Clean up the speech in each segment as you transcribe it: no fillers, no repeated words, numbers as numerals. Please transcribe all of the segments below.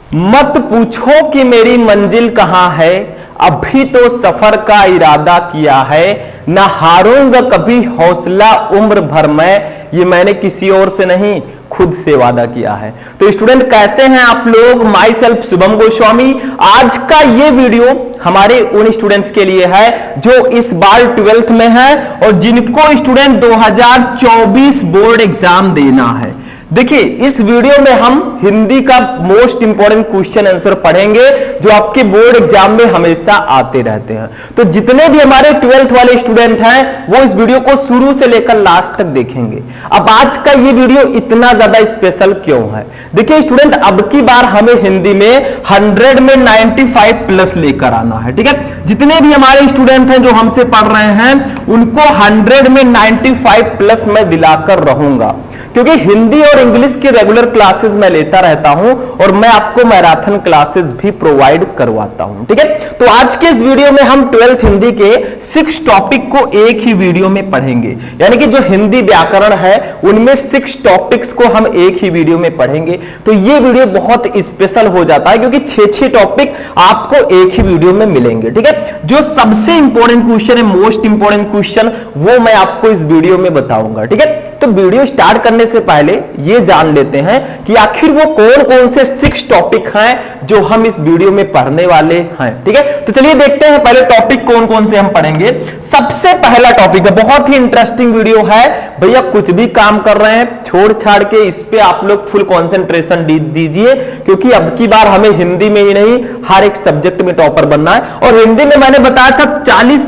मत पूछो कि मेरी मंजिल कहां है, अभी तो सफर का इरादा किया है, ना हारूंगा कभी हौसला उम्र भर में, ये मैंने किसी और से नहीं खुद से वादा किया है। तो स्टूडेंट कैसे हैं आप लोग? My self Shubham Goswami. आज का ये वीडियो हमारे उन स्टूडेंट्स के लिए है जो इस बार 12th में है और जिनको स्टूडेंट 2024 बोर्ड एग्जाम देना है। देखिए इस वीडियो में हम हिंदी का मोस्ट इंपॉर्टेंट क्वेश्चन आंसर पढ़ेंगे जो आपके बोर्ड एग्जाम में हमेशा आते रहते हैं। तो जितने भी हमारे 12th वाले स्टूडेंट हैं वो इस वीडियो को शुरू से लेकर लास्ट तक देखेंगे। अब आज का ये वीडियो इतना ज्यादा स्पेशल क्यों है? देखिए स्टूडेंट, अब की बार हमें हिंदी में 100 में 95 प्लस लेकर आना है। ठीक है, जितने भी हमारे स्टूडेंट हैं जो हमसे पढ़ रहे हैं उनको 100 में 95 प्लस मैं दिलाकर रहूंगा, क्योंकि हिंदी और इंग्लिश की रेगुलर क्लासेस मैं लेता रहता हूं और मैं आपको मैराथन क्लासेस भी प्रोवाइड करवाता हूं। ठीक है, तो आज के इस वीडियो में हम 12th हिंदी के 6 टॉपिक को एक ही वीडियो में पढ़ेंगे। यानी कि जो हिंदी व्याकरण है उनमें 6 टॉपिक्स को हम एक ही वीडियो में पढ़ेंगे। तो ये वीडियो बहुत स्पेशल हो जाता है क्योंकि 6 टॉपिक आपको एक ही वीडियो में मिलेंगे। ठीक है, जो सबसे इंपॉर्टेंट क्वेश्चन है, मोस्ट इंपॉर्टेंट क्वेश्चन, वो मैं आपको इस वीडियो में बताऊंगा। ठीक है, तो वीडियो स्टार्ट करने से पहले ये जान लेते हैं कि आखिर वो कौन कौन से 6 टॉपिक हैं जो हम इस वीडियो में पढ़ने वाले हैं। ठीक है, तो चलिए देखते हैं पहले टॉपिक कौन कौन से हम पढ़ेंगे। सबसे पहला टॉपिक है, बहुत ही इंटरेस्टिंग वीडियो है भैया, कुछ भी काम कर रहे हैं छोड़ छाड़ के इस पे आप लोग फुल कंसंट्रेशन दीजिए, क्योंकि अब की बार हमें हिंदी में ही नहीं हर एक सब्जेक्ट में टॉपर बनना है। और हिंदी में मैंने बताया था 40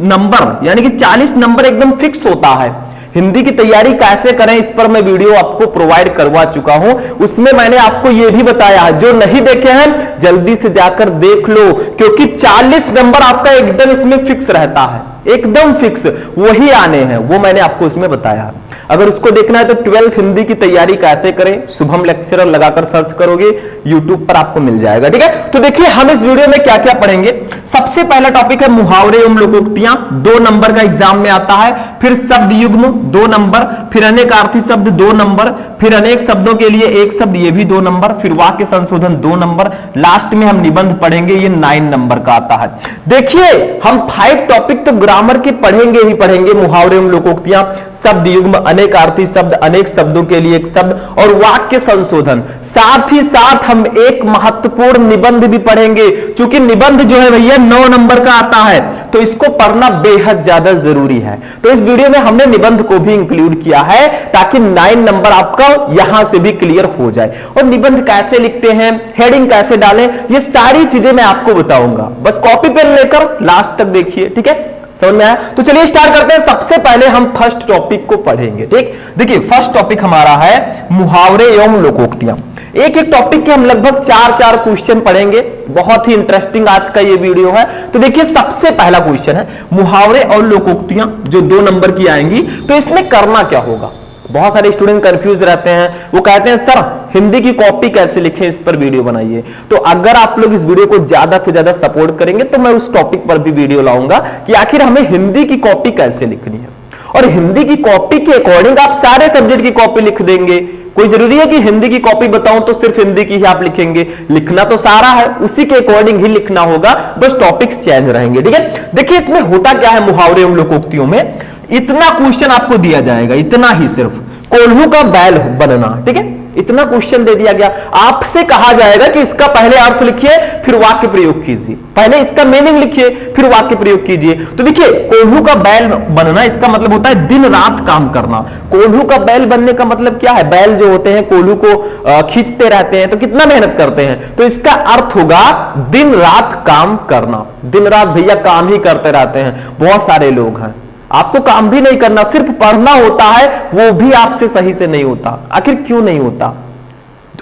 नंबर, यानी कि 40 नंबर एकदम फिक्स होता है। हिंदी की तैयारी कैसे करें इस पर मैं वीडियो आपको प्रोवाइड करवा चुका हूं, उसमें मैंने आपको यह भी बताया है। जो नहीं देखे हैं जल्दी से जाकर देख लो, क्योंकि 40 नंबर आपका एकदम इसमें फिक्स रहता है, एकदम फिक्स वही आने हैं, वो मैंने आपको इसमें बताया है। अगर उसको देखना है तो 12th हिंदी की तैयारी कैसे करें, शुभम लेक्चरर लगाकर सर्च करोगे यूट्यूब पर आपको मिल जाएगा। ठीक है, तो देखिए हम इस वीडियो में क्या क्या पढ़ेंगे। सबसे पहला टॉपिक है मुहावरे एवं लोकोक्तियां, 2 नंबर का एग्जाम में आता है। फिर शब्द युग्म 2 नंबर, फिर अनेकार्थी शब्द 2 नंबर, फिर अनेक शब्दों के लिए एक शब्द, ये भी 2 नंबर, फिर वाक्य संशोधन 2 नंबर, लास्ट में हम निबंध पढ़ेंगे, ये 9 नंबर का आता है। देखिए हम 5 टॉपिक तो ग्रामर के पढ़ेंगे ही पढ़ेंगे, मुहावरे एवं लोकोक्तियां, शब्द युग्म, अनेकार्थी शब्द, अनेक शब्दों के लिए एक शब्द और वाक्य संशोधन। साथ ही साथ हम एक महत्वपूर्ण निबंध भी पढ़ेंगे, क्योंकि निबंध जो है भैया 9 नंबर का आता है, तो इसको पढ़ना बेहद ज्यादा जरूरी है। तो इस वीडियो में हमने निबंध को भी इंक्लूड किया है ताकि 9 नंबर आपका यहां से भी क्लियर हो जाए। और निबंध कैसे लिखते हैं, हेडिंग कैसे डालें, ये सारी चीजें मैं आपको बताऊंगा। बस कॉपी पेन लेकर लास्ट तक देखिए। ठीक है, समझ में आया? तो चलिए स्टार्ट करते हैं। सबसे पहले हम फर्स्ट टॉपिक को पढ़ेंगे। ठीक, देखिए फर्स्ट टॉपिक हमारा है मुहावरे एवं लोकोक्तियां। एक एक टॉपिक के हम लगभग 4 क्वेश्चन पढ़ेंगे। बहुत ही इंटरेस्टिंग आज का ये वीडियो है। तो देखिए सबसे पहला क्वेश्चन है मुहावरे और लोकोक्तियां जो 2 नंबर की आएंगी। तो इसमें करना क्या होगा? बहुत सारे स्टूडेंट कंफ्यूज रहते हैं, वो कहते हैं सर हिंदी की कॉपी कैसे लिखें, इस पर वीडियो बनाइए। तो अगर आप लोग इस वीडियो को ज्यादा से ज्यादा सपोर्ट करेंगे तो मैं उस टॉपिक पर भी वीडियो लाऊंगा कि आखिर हमें हिंदी की कॉपी कैसे लिखनी है। और हिंदी की कॉपी के अकॉर्डिंग आप सारे सब्जेक्ट की कॉपी लिख देंगे। कोई जरूरी है कि हिंदी की कॉपी बताऊं तो सिर्फ हिंदी की ही आप लिखेंगे? लिखना तो सारा है, उसी के अकॉर्डिंग ही लिखना होगा, बस टॉपिक्स चेंज रहेंगे। ठीक है, देखिए इसमें होता क्या है, मुहावरे एवं लोकोक्तियों में इतना क्वेश्चन आपको दिया जाएगा, इतना ही, सिर्फ कोल्हू का बैल बनना। ठीक है, इतना क्वेश्चन दे दिया गया, आपसे कहा जाएगा कि इसका पहले अर्थ लिखिए फिर वाक्य प्रयोग कीजिए, पहले इसका मीनिंग लिखिए फिर वाक्य प्रयोग कीजिए। तो देखिए कोल्हू का बैल बनना, इसका मतलब होता है दिन रात काम करना। कोल्हू का बैल बनने का मतलब क्या है? बैल जो होते हैं कोल्हू को खींचते रहते हैं तो कितना मेहनत करते हैं, तो इसका अर्थ होगा दिन रात काम करना। दिन रात भैया काम ही करते रहते हैं, बहुत सारे लोग हैं। आपको काम भी नहीं करना, सिर्फ पढ़ना होता है, वो भी आपसे सही से नहीं होता। आखिर क्यों नहीं होता?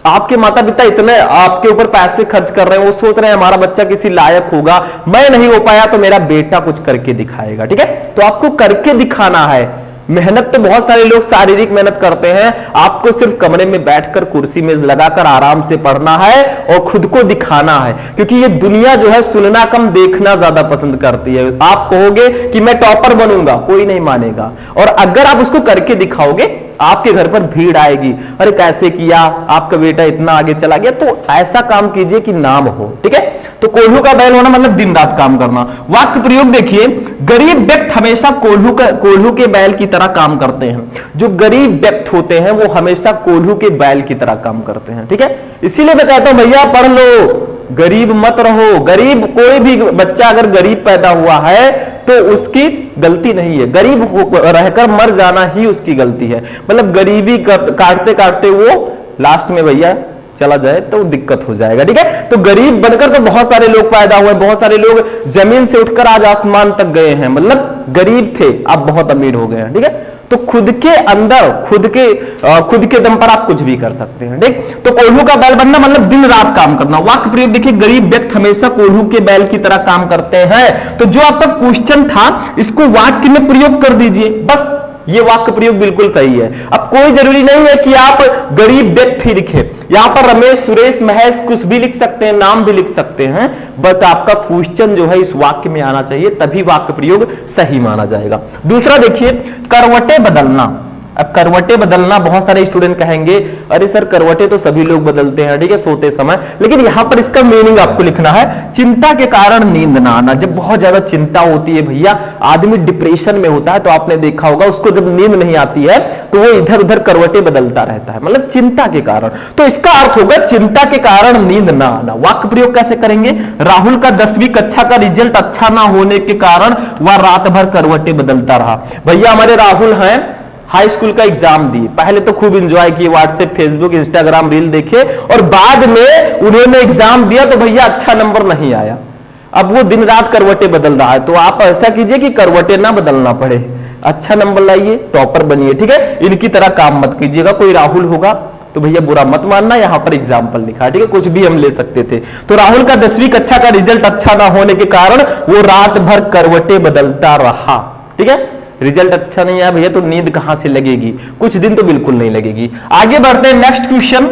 आपके माता पिता इतने आपके ऊपर पैसे खर्च कर रहे हैं, वो सोच रहे हैं हमारा बच्चा किसी लायक होगा, मैं नहीं हो पाया तो मेरा बेटा कुछ करके दिखाएगा। ठीक है, तो आपको करके दिखाना है। मेहनत तो बहुत सारे लोग शारीरिक मेहनत करते हैं, आपको सिर्फ कमरे में बैठकर कुर्सी में लगाकर आराम से पढ़ना है और खुद को दिखाना है, क्योंकि ये दुनिया जो है सुनना कम देखना ज्यादा पसंद करती है। आप कहोगे कि मैं टॉपर बनूंगा, कोई नहीं मानेगा, और अगर आप उसको करके दिखाओगे आपके घर पर भीड़ आएगी, अरे कैसे किया, आपका बेटा इतना आगे चला गया, तो ऐसा काम कीजिए कि नाम हो। ठीक है, तो कोल्हू का बैल होना मतलब दिन रात काम करना। वाक्य प्रयोग देखिए, गरीब व्यक्ति हमेशा कोल्हू के बैल की तरह काम करते हैं। जो गरीब व्यक्ति होते हैं वो हमेशा कोल्हू के बैल की तरह काम करते हैं। ठीक है, इसीलिए मैं कहता हूं भैया पढ़ लो, गरीब मत रहो। गरीब, कोई भी बच्चा अगर गरीब पैदा हुआ है तो उसकी गलती नहीं है, गरीब रहकर मर जाना ही उसकी गलती है। मतलब गरीबी काटते काटते वो लास्ट में भैया चला जाए तो दिक्कत हो जाएगा। ठीक है, तो गरीब बनकर तो बहुत सारे लोग पैदा हुए, बहुत सारे लोग जमीन से उठकर आज आसमान तक गए हैं, मतलब गरीब थे अब बहुत अमीर हो गए हैं। ठीक है, तो खुद के अंदर खुद के दम पर आप कुछ भी कर सकते हैं। ठीक, तो कोल्हू का बैल बनना मतलब दिन रात काम करना। वाक्य प्रयोग देखिए, गरीब व्यक्ति हमेशा कोल्हू के बैल की तरह काम करते हैं। तो जो आपका क्वेश्चन था इसको वाक्य में प्रयोग कर दीजिए, बस ये वाक्य प्रयोग बिल्कुल सही है। अब कोई जरूरी नहीं है कि आप गरीब व्यक्ति लिखे, यहां पर रमेश, सुरेश, महेश कुछ भी लिख सकते हैं, नाम भी लिख सकते हैं, बट आपका क्वेश्चन जो है इस वाक्य में आना चाहिए, तभी वाक्य प्रयोग सही माना जाएगा। दूसरा देखिए, करवटें बदलना। अब करवटें बदलना, बहुत सारे स्टूडेंट कहेंगे अरे सर करवटें तो सभी लोग बदलते हैं, ठीक है, सोते समय, लेकिन यहां पर इसका मीनिंग आपको लिखना है, चिंता के कारण नींद ना आना। जब बहुत ज्यादा चिंता होती है भैया, आदमी डिप्रेशन में होता है, तो आपने देखा होगा उसको जब नींद नहीं आती है तो वो इधर उधर करवटें बदलता रहता है, मतलब चिंता के कारण। तो इसका अर्थ होगा चिंता के कारण नींद ना आना। वाक्य प्रयोग कैसे करेंगे, राहुल का 10वीं कक्षा का रिजल्ट अच्छा ना होने के कारण वह रात भर करवटें बदलता रहा। भैया हमारे राहुल हैं, हाई स्कूल का एग्जाम दिए, पहले तो खूब एंजॉय किए, व्हाट्सएप, फेसबुक, इंस्टाग्राम रील देखे, और बाद में उन्होंने एग्जाम दिया तो भैया अच्छा नंबर नहीं आया। अब वो दिन रात करवटें बदल रहा है। तो आप ऐसा कीजिए कि करवटें ना बदलना पड़े, अच्छा नंबर लाइए, टॉपर बनिए। ठीक है, इनकी तरह काम मत कीजिएगा। कोई राहुल होगा तो भैया बुरा मत मानना, यहां पर एग्जाम्पल लिखा है, ठीक है, कुछ भी हम ले सकते थे। तो राहुल का 10वीं कक्षा का रिजल्ट अच्छा ना होने के कारण वो रात भर करवटें बदलता रहा। ठीक है, रिजल्ट अच्छा नहीं आया भैया तो नींद कहां से लगेगी, कुछ दिन तो बिल्कुल नहीं लगेगी। आगे बढ़ते हैं, नेक्स्ट क्वेश्चन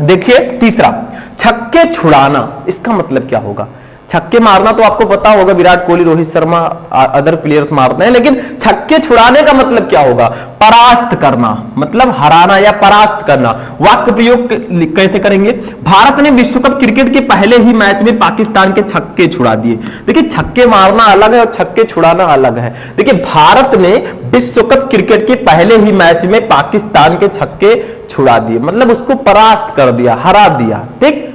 देखिए, तीसरा, छक्के छुड़ाना, इसका मतलब क्या होगा। छक्के मारना तो आपको पता होगा, विराट कोहली, रोहित शर्मा, अदर प्लेयर्स मारते हैं, लेकिन छक्के छुड़ाने का मतलब क्या होगा, परास्त करना, मतलब हराना या परास्त करना। वाक्य प्रयोग कैसे करेंगे, भारत ने विश्व कप क्रिकेट के पहले ही मैच में पाकिस्तान के छक्के छुड़ा दिए। देखिए छक्के मारना अलग है और छक्के छुड़ाना अलग है। देखिए भारत ने विश्व कप क्रिकेट के पहले ही मैच में पाकिस्तान के छक्के छुड़ा दिए, मतलब उसको परास्त कर दिया, हरा दिया। ठीक,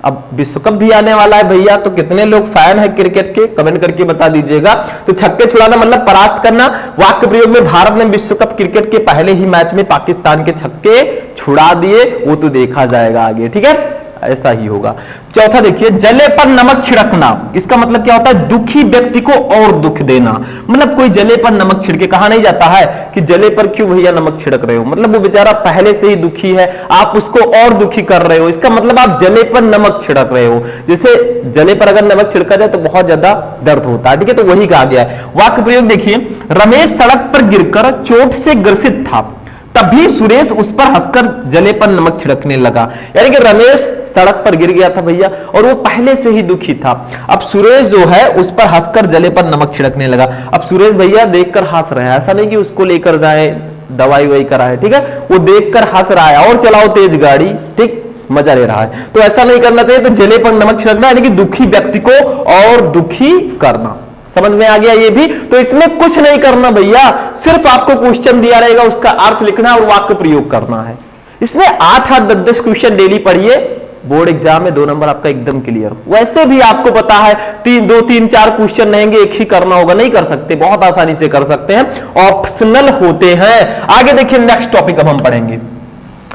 अब विश्व कप भी आने वाला है भैया, तो कितने लोग फैन है क्रिकेट के, कमेंट करके बता दीजिएगा। तो छक्के छुड़ाना मतलब परास्त करना। वाक्य प्रयोग में भारत ने विश्व कप क्रिकेट के पहले ही मैच में पाकिस्तान के छक्के छुड़ा दिए, वो तो देखा जाएगा आगे। ठीक है, ऐसा ही होगा। चौथा देखिए, जले पर नमक छिड़कना, इसका मतलब क्या होता है, दुखी व्यक्ति को और दुख देना। मतलब कोई जले पर नमक छिड़के, कहा नहीं जाता है कि जले पर क्यों भैया नमक छिड़क रहे हो, मतलब वो बेचारा पहले से ही दुखी है, आप उसको और दुखी कर रहे हो, इसका मतलब आप जले पर नमक छिड़क रहे हो। जैसे जले पर अगर नमक छिड़का जाए तो बहुत ज्यादा दर्द होता है। ठीक है, तो वही कहा गया है। वाक्य प्रयोग देखिए, रमेश सड़क पर गिरकर चोट से ग्रसित था, तभी सुरेश उस पर हंसकर जले पर नमक छिड़कने लगा। यानी कि रमेश सड़क पर गिर गया था भैया और वो पहले से ही दुखी था, अब सुरेश जो है उस पर हंसकर जले पर नमक छिड़कने लगा। अब सुरेश भैया देखकर हंस रहे हैं, ऐसा नहीं कि उसको लेकर जाए दवाई वही कराए, ठीक है, वो देखकर हंस रहा है, और चलाओ तेज गाड़ी, ठीक, मजा ले रहा है। तो ऐसा नहीं करना चाहिए। तो जले पर नमक छिड़कना यानी कि दुखी व्यक्ति को और दुखी करना। समझ में आ गया ये भी। तो इसमें कुछ नहीं करना भैया, सिर्फ आपको क्वेश्चन दिया रहेगा, उसका अर्थ लिखना और वाक्य प्रयोग करना है। इसमें 8-8, 10-10 क्वेश्चन डेली पढ़िए, बोर्ड एग्जाम में 2 नंबर आपका एकदम क्लियर। वैसे भी आपको पता है 2, 3, 4 क्वेश्चन रहेंगे, एक ही करना होगा, नहीं कर सकते, बहुत आसानी से कर सकते हैं, ऑप्शनल होते हैं। आगे देखिए, नेक्स्ट टॉपिक अब हम पढ़ेंगे।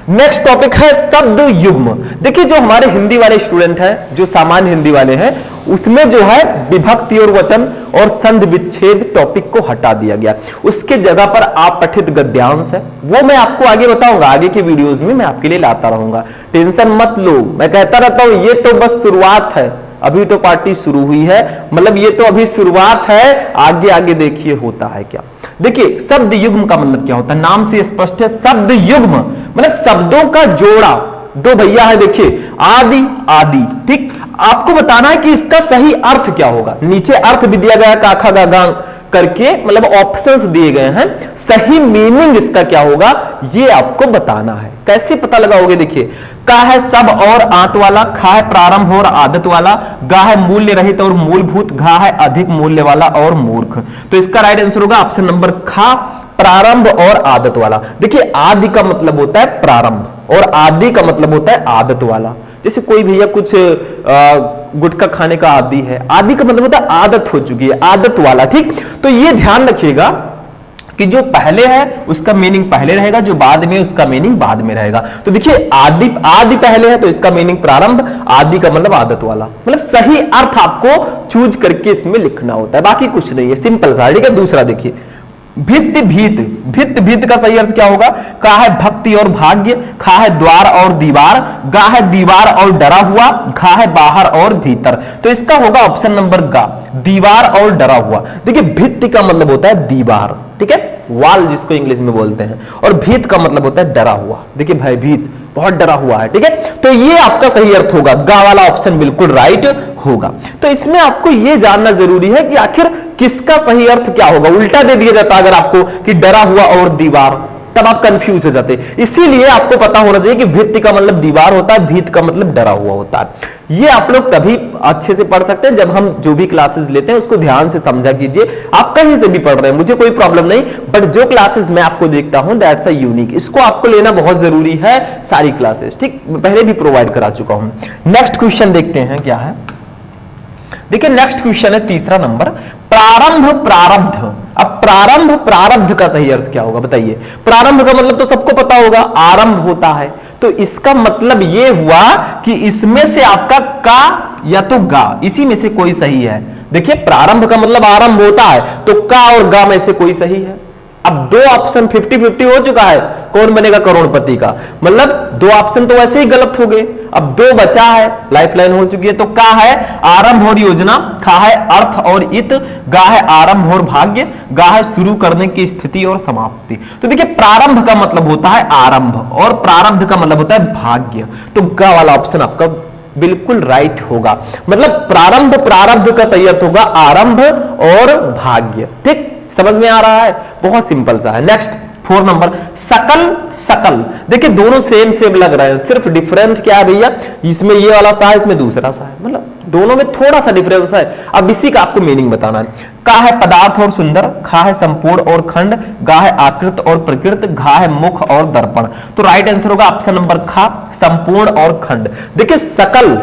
नेक्स्ट टॉपिक है शब्द युग्म। देखिए जो हमारे हिंदी वाले स्टूडेंट हैं, जो सामान्य हिंदी वाले हैं, उसमें जो है विभक्ति और वचन और संधि विच्छेद टॉपिक को हटा दिया गया, उसके जगह पर आप पठित गद्यांश है, वो मैं आपको आगे बताऊंगा, आगे के वीडियोस में मैं आपके लिए लाता रहूंगा, टेंशन मत लो। मैं कहता रहता हूं ये तो बस शुरुआत है, अभी तो पार्टी शुरू हुई है, मतलब ये तो अभी शुरुआत है, आगे आगे देखिए होता है क्या। देखिए शब्द युग्म का मतलब क्या होता है, नाम से स्पष्ट है। शब्द युग्म मतलब शब्दों का जोड़ा। 2 भैया है, देखिए आदि आदि, ठीक, आपको बताना है कि इसका सही अर्थ क्या होगा। नीचे अर्थ भी दिया गया, काखा गा गांग, करके मतलब ऑप्शंस दिए गए हैं, सही मीनिंग इसका क्या होगा ये आपको बताना है। कैसे पता लगाओगे, देखिए का है सब और आंत वाला, खा है प्रारंभ और आदत वाला, गा है मूल्य रहित और मूलभूत, घा है अधिक मूल्य वाला और मूर्ख। तो इसका राइट आंसर होगा ऑप्शन नंबर खा, प्रारंभ और आदत वाला। देखिए आदि का मतलब होता है प्रारंभ और आदि का मतलब होता है आदत वाला। जैसे कोई भैया कुछ गुटखा खाने का आदी है, आदि का मतलब होता है आदत हो चुकी है, आदत वाला। ठीक, तो ये ध्यान रखिएगा कि जो पहले है उसका मीनिंग पहले रहेगा, जो बाद में उसका मीनिंग बाद में रहेगा। तो देखिए आदि पहले है तो इसका मीनिंग प्रारंभ, आदि का मतलब आदत वाला। मतलब सही अर्थ आपको चूज करके इसमें लिखना होता है, बाकी कुछ नहीं है, सिंपल सा। ठीक है, दूसरा देखिए भित्त भीत, भित्त भीत का सही अर्थ क्या होगा, का है भक्ति और भाग्य, खा है द्वार और दीवार, गा है दीवार और डरा हुआ, घा है बाहर और भीतर। तो इसका होगा ऑप्शन नंबर गा, दीवार और डरा हुआ। देखिए भित्ति का मतलब होता है दीवार, ठीक है, वाल जिसको इंग्लिश में बोलते हैं, और भीत का मतलब होता है डरा हुआ। देखिए भयभीत, बहुत डरा हुआ है। ठीक है, तो ये आपका सही अर्थ होगा, गा वाला ऑप्शन बिल्कुल राइट होगा। तो इसमें आपको ये जानना जरूरी है कि आखिर किसका सही अर्थ क्या होगा। उल्टा दे दिया जाता अगर आपको कि डरा हुआ और दीवार, तब आप कंफ्यूज हो जाते। इसीलिए आपको पता होना चाहिए कि भित्ति का मतलब दीवार होता है, भीत का मतलब डरा हुआ होता है। ये आप लोग तभी अच्छे से पढ़ सकते हैं जब हम जो भी क्लासेस लेते हैं उसको ध्यान से समझा कीजिए। आप कहीं से भी पढ़ रहे हैं, मुझे कोई प्रॉब्लम नहीं, बट जो क्लासेस मैं आपको देखता हूं दैट्स अ यूनिक, इसको आपको लेना बहुत जरूरी है, सारी क्लासेस। ठीक, पहले भी प्रोवाइड करा चुका हूं। नेक्स्ट क्वेश्चन देखते हैं क्या है। देखिए नेक्स्ट क्वेश्चन है तीसरा नंबर, प्रारंभ प्रारब्ध। अब प्रारंभ प्रारब्ध का सही अर्थ क्या होगा बताइए। प्रारंभ का मतलब तो सबको पता होगा, आरंभ होता है, तो इसका मतलब यह हुआ कि इसमें से आपका का या तो गा, इसी में से कोई सही है। देखिए प्रारंभ का मतलब आरंभ होता है, तो का और गा में से कोई सही है। अब दो ऑप्शन 50-50 हो चुका है, कौन बनेगा करोड़पति का, मतलब दो ऑप्शन तो वैसे ही गलत हो गए। अब दो बचा है, लाइफलाइन हो चुकी है। तो का है आरंभ और योजना, खा है अर्थ और इत, गा है आरंभ और भाग्य, गा है शुरू करने की स्थिति और समाप्ति। तो देखिए प्रारंभ का मतलब होता है आरंभ और प्रारब्ध का मतलब होता है भाग्य। तो गा वाला ऑप्शन आपका बिल्कुल राइट होगा। मतलब प्रारंभ प्रारब्ध का सही अर्थ होगा आरंभ और भाग्य। ठीक, समझ में आ रहा है, बहुत सिंपल सा है। नेक्स्ट 4 नंबर, सकल सकल। देखिए दोनों सेम सेम लग रहे हैं, सिर्फ डिफरेंस क्या है भैया, इसमें ये वाला सा है, इसमें दूसरा सा है, मतलब दोनों में थोड़ा सा डिफरेंस है। अब इसी का आपको मीनिंग बताना है। का है पदार्थ और सुंदर, खा है संपूर्ण और खंड, गा है आकृत और प्रकृत, घा है मुख और दर्पण। तो राइट आंसर होगा ऑप्शन नंबर खा, संपूर्ण और खंड। देखिए सकल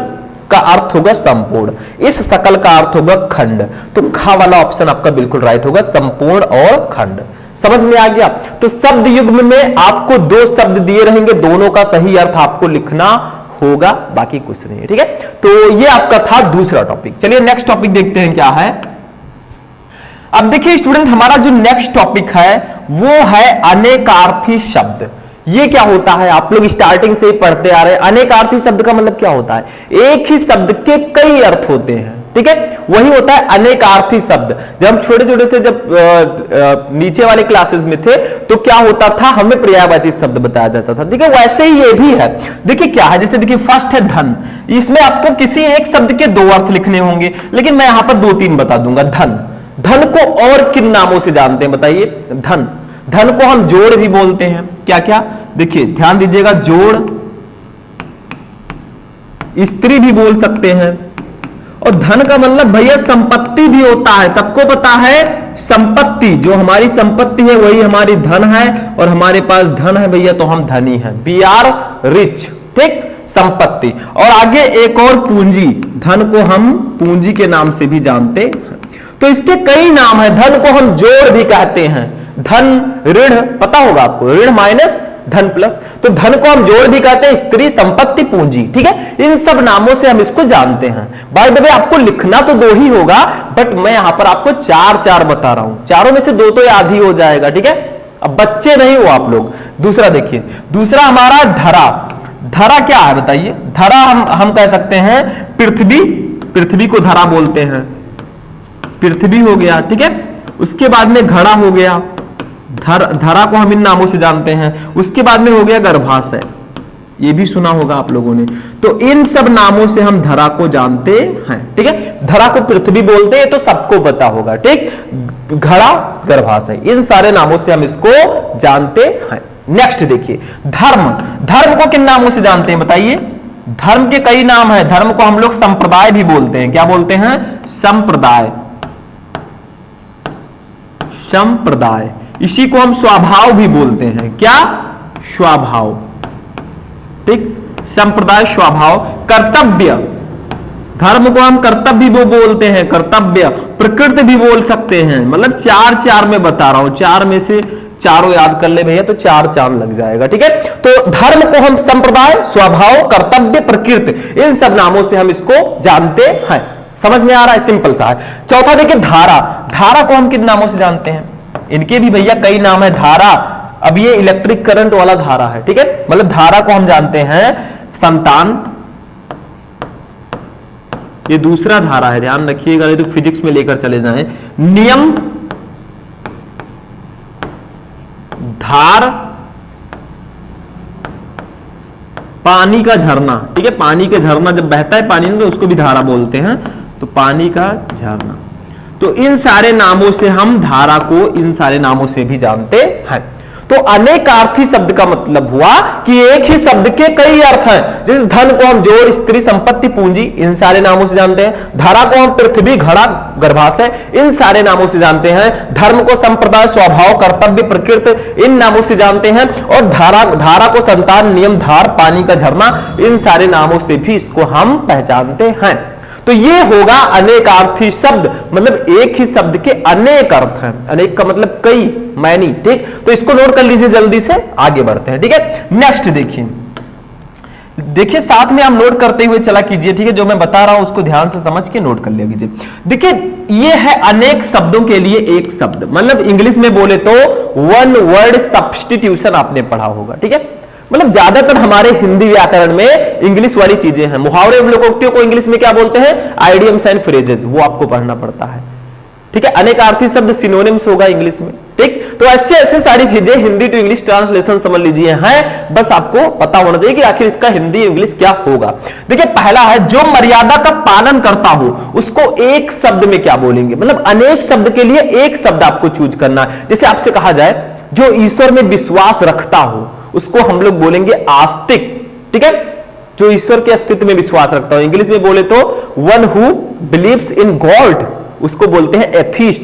का अर्थ होगा संपूर्ण, इस सकल का अर्थ होगा खंड, तो खा वाला ऑप्शन आपका बिल्कुल राइट होगा, संपूर्ण और खंड। समझ में आ गया। तो शब्द युग्म में आपको दो शब्द दिए रहेंगे, दोनों का सही अर्थ आपको लिखना होगा, बाकी कुछ नहीं है। ठीक है, तो ये आपका था दूसरा टॉपिक। चलिए नेक्स्ट टॉपिक देखते हैं क्या है। अब देखिए स्टूडेंट, हमारा जो नेक्स्ट टॉपिक है वो है अनेकार्थी शब्द। ये क्या होता है, आप लोग स्टार्टिंग से ही पढ़ते आ रहे हैं। अनेकार्थी शब्द का मतलब क्या होता है, एक ही शब्द के कई अर्थ होते हैं। ठीक है, वही होता है अनेकार्थी शब्द। जब हम छोटे छोटे थे, जब नीचे वाले क्लासेस में थे, तो क्या होता था, हमें पर्यायवाची शब्द बताया जाता था। ठीक है, वैसे ही ये भी है। देखिए क्या है, जैसे देखिए फर्स्ट है धन, इसमें आपको किसी एक शब्द के दो अर्थ लिखने होंगे, लेकिन मैं यहां पर 2-3 बता दूंगा। धन, धन को और किन नामों से जानते हैं बताइए। धन, धन को हम जोड़ भी बोलते हैं। क्या क्या, देखिए ध्यान दीजिएगा, जोड़, स्त्री भी बोल सकते हैं। और धन का मतलब भैया संपत्ति भी होता है, सबको पता है संपत्ति, जो हमारी संपत्ति है वही हमारी धन है, और हमारे पास धन है भैया तो हम धनी हैं, वी आर रिच। ठीक, संपत्ति। और आगे एक और पूंजी, धन को हम पूंजी के नाम से भी जानते हैं। तो इसके कई नाम है। धन को हम जोड़ भी कहते हैं, धन ऋण, पता होगा आपको, ऋण माइनस धन प्लस, तो धन को हम जोड़ भी कहते हैं, स्त्री, संपत्ति, पूंजी। ठीक है, इन सब नामों से हम इसको जानते हैं। बाय द वे आपको लिखना तो दो ही होगा, बट मैं यहां पर आपको 4 बता रहा हूं, चारों में से 2 तो याद ही हो जाएगा। ठीक है, अब बच्चे नहीं हो आप लोग। दूसरा देखिए, दूसरा हमारा धरा। धरा क्या है बताइए। धरा हम कह सकते हैं पृथ्वी, पृथ्वी को धरा बोलते हैं, पृथ्वी हो गया। ठीक है, उसके बाद में घड़ा हो गया, धरा को हम इन नामों से जानते हैं। उसके बाद में हो गया गर्भाशय, ये भी सुना होगा आप लोगों ने। तो इन सब नामों से हम धरा को जानते हैं। ठीक है, घड़ा को पृथ्वी बोलते हैं, तो सबको पता होगा, ठीक। घड़ा गर्भाशय, इन सारे नामों से हम इसको जानते हैं। नेक्स्ट देखिए धर्म। धर्म को किन नामों से जानते हैं बताइए? धर्म के कई नाम हैं। धर्म को हम लोग संप्रदाय भी बोलते हैं। क्या बोलते हैं? संप्रदाय। संप्रदाय। इसी को हम स्वभाव भी बोलते हैं। क्या? स्वभाव, ठीक। संप्रदाय, स्वभाव। कर्तव्य, धर्म को हम कर्तव्य भी बोलते हैं, कर्तव्य। प्रकृति भी बोल सकते हैं, मतलब चार चार में बता रहा हूं, चार में से चारों याद कर ले भैया तो चार चांद लग जाएगा, ठीक है। तो धर्म को हम संप्रदाय, स्वभाव, कर्तव्य, प्रकृति, इन सब नामों से हम इसको जानते हैं। समझ में आ रहा है? सिंपल सा है। चौथा देखिए धारा। धारा को हम किन नामों से जानते हैं? इनके भी भैया कई नाम है। धारा, अब ये इलेक्ट्रिक करंट वाला धारा है, ठीक है। मतलब धारा को हम जानते हैं संतान, ये दूसरा धारा है, ध्यान रखिएगा, ये तो फिजिक्स में लेकर चले जाएं। नियम, धार, पानी का झरना, ठीक है। पानी का झरना जब बहता है पानी में तो उसको भी धारा बोलते हैं, तो पानी का झरना। तो इन सारे नामों से हम धारा को, इन सारे नामों से भी जानते हैं। तो अनेकार्थी शब्द का मतलब हुआ कि एक ही शब्द के कई अर्थ हैं। जैसे धन को हम जोड़, स्त्री, संपत्ति, पूंजी, इन सारे नामों से जानते हैं। धारा को हम पृथ्वी, घड़ा, गर्भाशय, इन सारे नामों से जानते हैं। धर्म को संप्रदाय, स्वभाव, कर्तव्य, प्रकृति, इन नामों से जानते हैं। और धारा को संतान, नियम, धार, पानी का झरना, इन सारे नामों से भी इसको हम पहचानते हैं। तो ये होगा अनेकार्थी शब्द, मतलब एक ही शब्द के अनेक अर्थ हैं। अनेक का मतलब कई, मैनी, ठीक। तो इसको नोट कर लीजिए, जल्दी से आगे बढ़ते हैं, ठीक है। नेक्स्ट देखिए साथ में आप नोट करते हुए चला कीजिए, ठीक है। जो मैं बता रहा हूं उसको ध्यान से समझ के नोट कर लिया कीजिए। देखिए ये है अनेक शब्दों के लिए एक शब्द, मतलब इंग्लिश में बोले तो वन वर्ड सब्स्टिट्यूशन आपने पढ़ा होगा, ठीक है। मतलब ज्यादातर हमारे हिंदी व्याकरण में इंग्लिश वाली चीजें हैं। मुहावरे, लोकोक्तियों को इंग्लिश में क्या बोलते हैं? आइडियम्स एंड फ्रेजेस, वो आपको पढ़ना पड़ता है, ठीक है। अनेकार्थी शब्द सिनोनिम्स होगा इंग्लिश में, ठीक। तो ऐसे ऐसे सारी चीजें हिंदी टू इंग्लिश ट्रांसलेशन समझ लीजिए हैं, बस आपको पता होना चाहिए कि आखिर इसका हिंदी इंग्लिश क्या होगा। देखिए पहला है, जो मर्यादा का पालन करता हो उसको एक शब्द में क्या बोलेंगे? मतलब अनेक शब्द के लिए एक शब्द आपको चूज करना है। जैसे आपसे कहा जाए जो ईश्वर में विश्वास रखता हो उसको हम लोग बोलेंगे आस्तिक, ठीक है। जो ईश्वर के अस्तित्व में विश्वास रखता हो, इंग्लिश में बोले तो one who believes in God, उसको बोलते हैं एथिस्ट,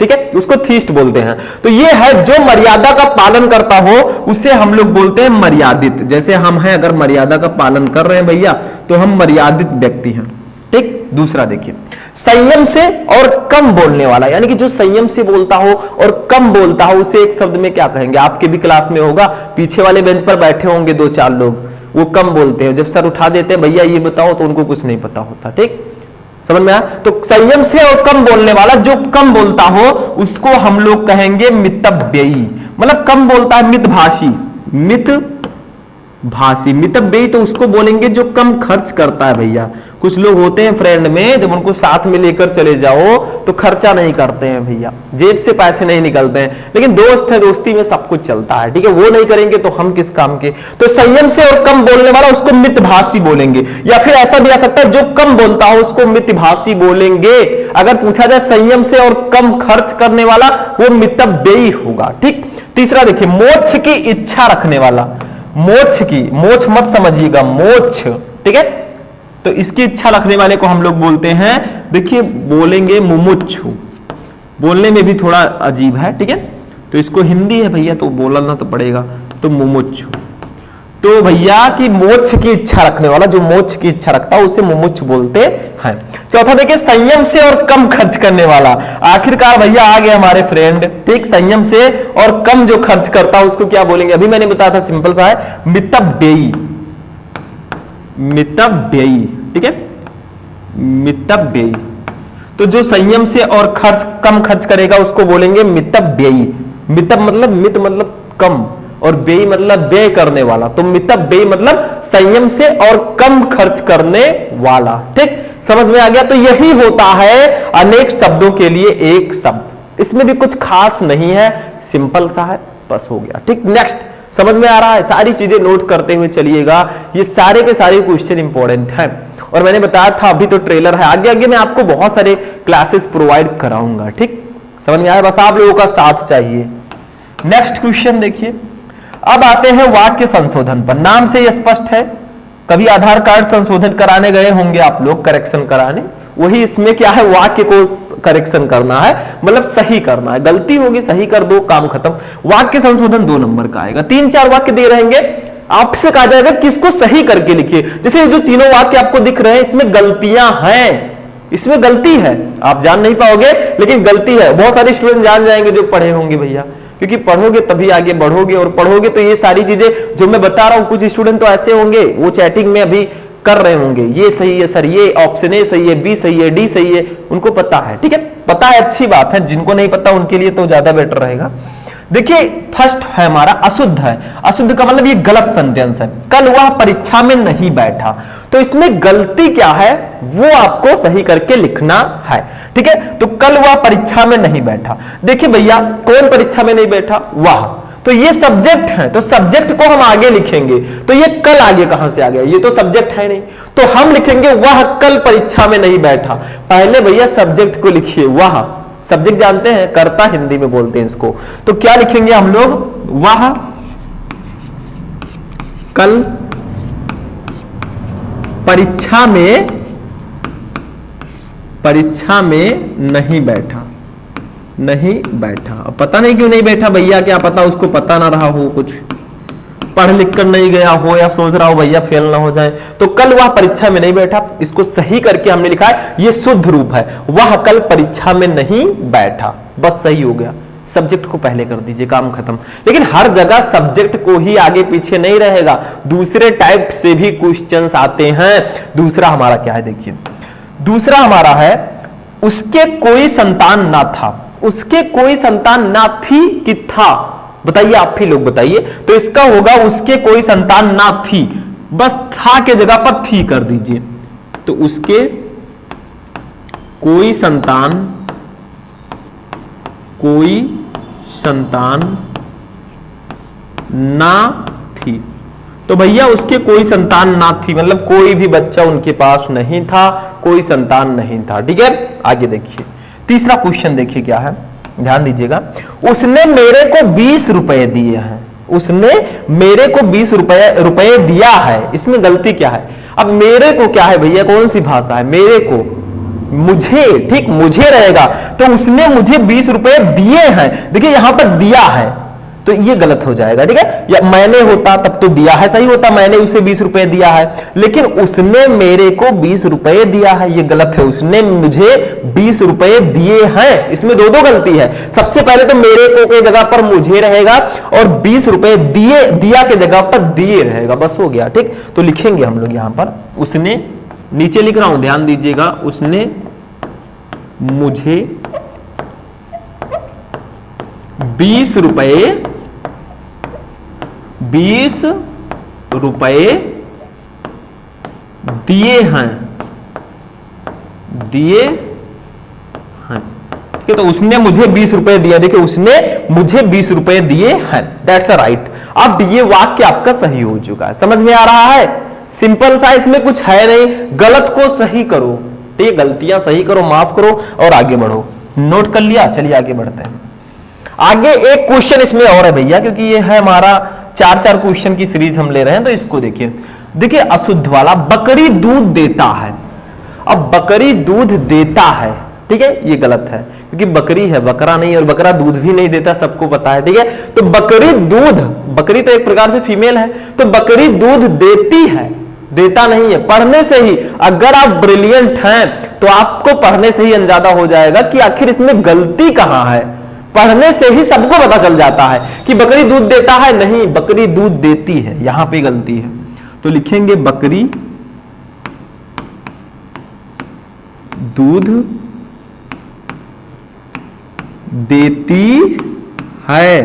ठीक है, उसको थीस्ट बोलते हैं। तो ये है जो मर्यादा का पालन करता हो उसे हम लोग बोलते हैं मर्यादित। जैसे हम हैं, अगर मर्यादा का पालन कर रहे हैं भैया तो हम मर्यादित व्यक्ति हैं, ठीक। दूसरा देखिए संयम से और कम बोलने वाला, यानी कि जो संयम से बोलता हो और कम बोलता हो उसे एक शब्द में क्या कहेंगे? आपके भी क्लास में होगा, पीछे वाले बेंच पर बैठे होंगे दो चार लोग, वो कम बोलते हैं, जब सर उठा देते हैं भैया ये बताओ तो उनको कुछ नहीं पता होता, ठीक। समझ में आया? तो संयम से और कम बोलने वाला, जो कम बोलता हो उसको हम लोग कहेंगे मितव्ययी, मतलब कम बोलता है, मितभाषी। मितभाषी, मितव्ययी तो उसको बोलेंगे जो कम खर्च करता है भैया। कुछ लोग होते हैं फ्रेंड में, जब उनको साथ में लेकर चले जाओ तो खर्चा नहीं करते हैं भैया, जेब से पैसे नहीं निकलते हैं, लेकिन दोस्त है, दोस्ती में सब कुछ चलता है, ठीक है। वो नहीं करेंगे तो हम किस काम के? तो संयम से और कम बोलने वाला उसको मितभाषी बोलेंगे, या फिर ऐसा भी आ सकता है जो कम बोलता हो उसको मितभाषी बोलेंगे। अगर पूछा जाए संयम से और कम खर्च करने वाला, वो मितव्ययी होगा, ठीक। तीसरा देखिए मोक्ष की इच्छा रखने वाला, मोक्ष की, मोक्ष मत समझिएगा, मोक्ष, ठीक है। तो इसकी इच्छा रखने वाले को हम लोग बोलते हैं, देखिए बोलेंगे मुमुक्षु, बोलने में भी थोड़ा अजीब है, ठीक है। तो इसको हिंदी है भैया तो बोलना तो पड़ेगा, तो मुमुक्षु। तो भैया की मोक्ष की इच्छा रखने वाला, जो मोक्ष की इच्छा रखता है उसे मुमुक्षु बोलते हैं। चौथा देखिए संयम से और कम खर्च करने वाला, आखिरकार भैया आ गए हमारे फ्रेंड, ठीक। संयम से और कम जो खर्च करता है उसको क्या बोलेंगे? अभी मैंने बताया था, सिंपल सा है, मितव्ययी, मितव्ययी, ठीक है, मितव्ययी। तो जो संयम से और कम खर्च करेगा उसको बोलेंगे मितव्ययी। मितव मतलब मित मतलब कम, और व्ययी मतलब व्यय करने वाला। तो मितव्ययी मतलब संयम से और कम खर्च करने वाला, ठीक। समझ में आ गया? तो यही होता है अनेक शब्दों के लिए एक शब्द, इसमें भी कुछ खास नहीं है, सिंपल सा है, बस हो गया, ठीक। नेक्स्ट, समझ में आ रहा है? सारी चीजें नोट करते हुए चलिएगा, ये सारे के सारे क्वेश्चन इंपॉर्टेंट हैं। और मैंने बताया था अभी तो ट्रेलर है, आगे आगे मैं आपको बहुत सारे क्लासेस प्रोवाइड कराऊंगा। ठीक, समझ में आया? बस आप लोगों का साथ चाहिए। नेक्स्ट क्वेश्चन देखिए, अब आते हैं वाक्य संशोधन पर। नाम से यह स्पष्ट है, कभी आधार कार्ड संशोधन कराने गए होंगे आप लोग, करेक्शन कराने, वही इसमें क्या है, वाक्य को करेक्शन करना है, मतलब सही करना है। गलती होगी सही कर दो, काम खत्म। वाक्य संशोधन 2 नंबर का आएगा। 3-4 वाक्य दे रहेंगे, आपसे कहा जाएगा किसको सही करके लिखिए। जैसे जो तीनों वाक्य आपको दिख रहे हैं इसमें गलतियां हैं, इसमें गलती है, आप जान नहीं पाओगे लेकिन गलती है। बहुत सारे स्टूडेंट जान जाएंगे जो पढ़े होंगे भैया, क्योंकि पढ़ोगे तभी आगे बढ़ोगे, और पढ़ोगे तो ये सारी चीजें जो मैं बता रहा हूं, कुछ स्टूडेंट तो ऐसे होंगे वो चैटिंग में अभी कर रहे होंगे, ये सही है सर, ये ऑप्शन ए सही है, बी सही है, डी सही है, उनको पता है। ठीक है, पता है, अच्छी बात है। जिनको नहीं पता उनके लिए तो ज्यादा बेटर रहेगा। देखिए फर्स्ट है हमारा अशुद्ध है। अशुद्ध का मतलब ये गलत सेंटेंस है। कल वह परीक्षा में नहीं बैठा, तो इसमें गलती क्या है वो आपको सही करके लिखना है। ठीक है, तो कल वह परीक्षा में नहीं बैठा। देखिए भैया, कौन परीक्षा में नहीं बैठा? वह, तो ये सब्जेक्ट है, तो सब्जेक्ट को हम आगे लिखेंगे, तो ये कल आगे कहां से आ गया? ये तो सब्जेक्ट है नहीं, तो हम लिखेंगे वह कल परीक्षा में नहीं बैठा। पहले भैया सब्जेक्ट को लिखिए, वह, सब्जेक्ट जानते हैं, कर्ता हिंदी में बोलते हैं इसको। तो क्या लिखेंगे हम लोग? वह कल परीक्षा में नहीं बैठा, नहीं बैठा। अब पता नहीं क्यों नहीं बैठा भैया, क्या पता उसको पता ना रहा हो, कुछ पढ़ लिख कर नहीं गया हो, या सोच रहा हो भैया फेल ना हो जाए। तो कल वह परीक्षा में नहीं बैठा, इसको सही करके हमने लिखा है, ये शुद्ध रूप है, वह कल परीक्षा में नहीं बैठा, बस सही हो गया। सब्जेक्ट को पहले कर दीजिए, काम खत्म। लेकिन हर जगह सब्जेक्ट को ही आगे पीछे नहीं रहेगा, दूसरे टाइप से भी क्वेश्चंस आते हैं। दूसरा हमारा क्या है देखिए, दूसरा हमारा है उसके कोई संतान ना था। उसके कोई संतान ना थी कि था, बताइए आप ही लोग बताइए। तो इसका होगा उसके कोई संतान ना थी, बस था के जगह पर थी कर दीजिए। तो उसके कोई संतान ना थी, तो भैया उसके कोई संतान ना थी मतलब कोई भी बच्चा उनके पास नहीं था, कोई संतान नहीं था। ठीक है, आगे देखिए तीसरा क्वेश्चन, देखिए क्या है, ध्यान दीजिएगा। उसने मेरे को 20 रुपए दिए हैं, उसने मेरे को 20 रुपए दिया है, इसमें गलती क्या है? अब मेरे को क्या है भैया, कौन सी भाषा है? मेरे को, मुझे, ठीक, मुझे रहेगा, तो उसने मुझे 20 रुपए दिए हैं। देखिए यहां पर दिया है तो ये गलत हो जाएगा। ठीक है, या मैंने होता तब तो दिया है सही होता, मैंने उसे 20 रुपए दिया है, लेकिन उसने मेरे को 20 रुपए दिया है, ये गलत है। उसने मुझे 20 रुपए दिए हैं, इसमें दो गलती है। सबसे पहले तो मेरे को के जगह पर मुझे रहेगा, और 20 रुपए दिए, दिया के जगह पर दिए रहेगा, बस हो गया। ठीक, तो लिखेंगे हम लोग यहां पर उसने, नीचे लिख रहा हूं ध्यान दीजिएगा, उसने मुझे 20 रुपए दिए हैं, ठीक है। तो उसने मुझे 20 रुपए दिया, देखिए उसने मुझे 20 रुपए दिए हैं, दैट्स राइट। अब ये वाक्य आपका सही हो चुका है, समझ में आ रहा है? सिंपल सा, इसमें कुछ है नहीं, गलत को सही करो, ठीक है, गलतियां सही करो, माफ करो और आगे बढ़ो। नोट कर लिया, चलिए आगे बढ़ते हैं। आगे एक क्वेश्चन इसमें और है भैया, क्योंकि ये है हमारा 4 क्वेश्चन की सीरीज हम ले रहे हैं, तो इसको देखिए। देखिए अशुद्ध वाला, बकरी दूध देता है। अब बकरी दूध देता है, ठीक है, ये गलत है, क्योंकि बकरी है, बकरा नहीं, और बकरा दूध भी नहीं देता, सबको पता है। ठीक है, तो बकरी दूध, बकरी तो एक प्रकार से फीमेल है, तो बकरी दूध देती है, देता नहीं है। पढ़ने से ही, अगर आप ब्रिलियंट हैं तो आपको पढ़ने से ही अंदाजा हो जाएगा कि आखिर इसमें गलती कहां है। पढ़ने से ही सबको पता चल जाता है कि बकरी दूध देता है, नहीं, बकरी दूध देती है, यहां पे गलती है। तो लिखेंगे बकरी दूध देती है,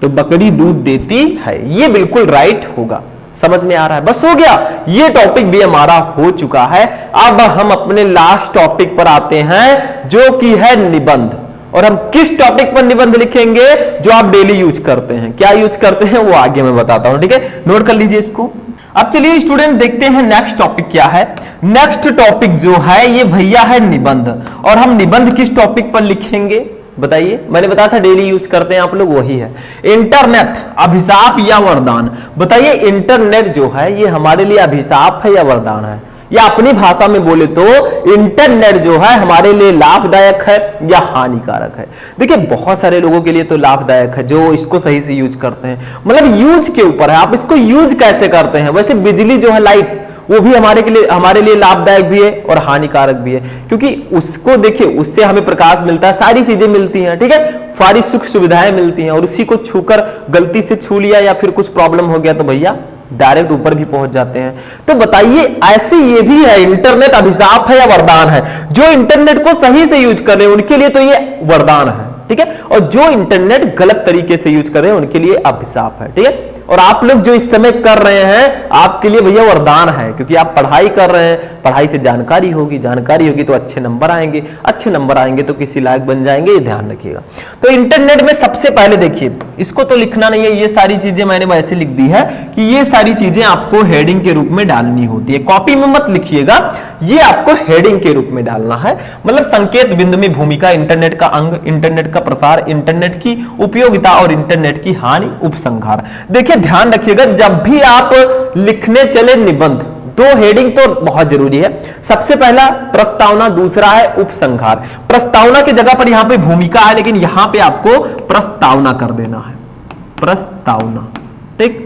तो बकरी दूध देती है, ये बिल्कुल राइट होगा। समझ में आ रहा है? बस हो गया, ये टॉपिक भी हमारा हो चुका है। अब हम अपने लास्ट टॉपिक पर आते हैं, जो कि है निबंध। और हम किस टॉपिक पर निबंध लिखेंगे? जो आप डेली यूज करते हैं। क्या यूज करते हैं वो आगे मैं बताता हूं, ठीक है, नोट कर लीजिए इसको। अब चलिए स्टूडेंट देखते हैं नेक्स्ट टॉपिक क्या है। नेक्स्ट टॉपिक जो है ये भैया है निबंध, और हम निबंध किस टॉपिक पर लिखेंगे बताइए। मैंने बताया था डेली यूज करते हैं आप लोग, वही है इंटरनेट, अभिशाप या वरदान। बताइए इंटरनेट जो है ये हमारे लिए अभिशाप है या वरदान है, या अपनी भाषा में बोले तो इंटरनेट जो है हमारे लिए लाभदायक है या हानिकारक है। देखिए बहुत सारे लोगों के लिए तो लाभदायक है जो इसको सही से यूज करते हैं, मतलब यूज के ऊपर है, आप इसको यूज कैसे करते हैं। वैसे बिजली जो है लाइट वो भी हमारे लिए लाभदायक भी है और हानिकारक भी है, क्योंकि उसको देखिए उससे हमें प्रकाश मिलता है, सारी चीजें मिलती हैं, ठीक है, सारी सुख सुविधाएं मिलती हैं, और उसी को छूकर गलती से छू लिया या फिर कुछ प्रॉब्लम हो गया तो भैया डायरेक्ट ऊपर भी पहुंच जाते हैं। तो बताइए ऐसे ये भी है इंटरनेट अभिशाप है या वरदान है। जो इंटरनेट को सही से यूज कर रहे हैं उनके लिए तो ये वरदान है, ठीक है, और जो इंटरनेट गलत तरीके से यूज कर रहे हैं उनके लिए अभिशाप है, ठीक है। और आप लोग जो इस समय कर रहे हैं आपके लिए भैया वरदान है, क्योंकि आप पढ़ाई कर रहे हैं, पढ़ाई से जानकारी होगी, जानकारी होगी तो अच्छे नंबर आएंगे, अच्छे नंबर आएंगे तो किसी लायक बन जाएंगे, ये ध्यान रखिएगा। तो इंटरनेट में सबसे पहले देखिए, इसको तो लिखना नहीं है, ये सारी चीजें मैंने वैसे लिख दी है कि ये सारी चीजें आपको हेडिंग के रूप में डालनी होती है, कॉपी में मत लिखिएगा, ये आपको हेडिंग के रूप में डालना है। मतलब संकेत बिंदु में भूमिका, इंटरनेट का अंग, इंटरनेट का प्रसार, इंटरनेट की उपयोगिता और इंटरनेट की हानि, उपसंहार। देखिए ध्यान रखिएगा जब भी आप लिखने चले निबंध, दो हेडिंग तो बहुत जरूरी है। सबसे पहला प्रस्तावना, दूसरा है उपसंहार। प्रस्तावना की जगह पर यहां पे भूमिका है, लेकिन यहां पे आपको प्रस्तावना कर देना है, प्रस्तावना, ठीक,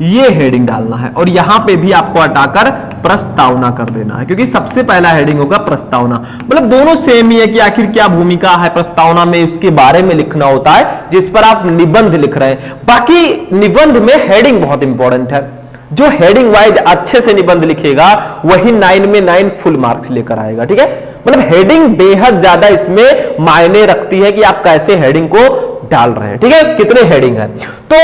ये हेडिंग डालना है, और यहां पे भी आपको हटाकर प्रस्तावना कर देना है, क्योंकि सबसे पहला हेडिंग होगा प्रस्तावना। मतलब दोनों सेम ही है कि आखिर क्या भूमिका है प्रस्तावना में, उसके बारे में लिखना होता है जिस पर आप निबंध लिख रहे हैं। बाकी निबंध में हेडिंग बहुत इंपॉर्टेंट है, जो हेडिंग वाइज अच्छे से निबंध लिखेगा वही 9 में 9 फुल मार्क्स लेकर आएगा, ठीक है। मतलब हेडिंग बेहद ज्यादा इसमें मायने रखती है कि आप कैसे हेडिंग को डाल रहे हैं, ठीक है, कितने हेडिंग है। तो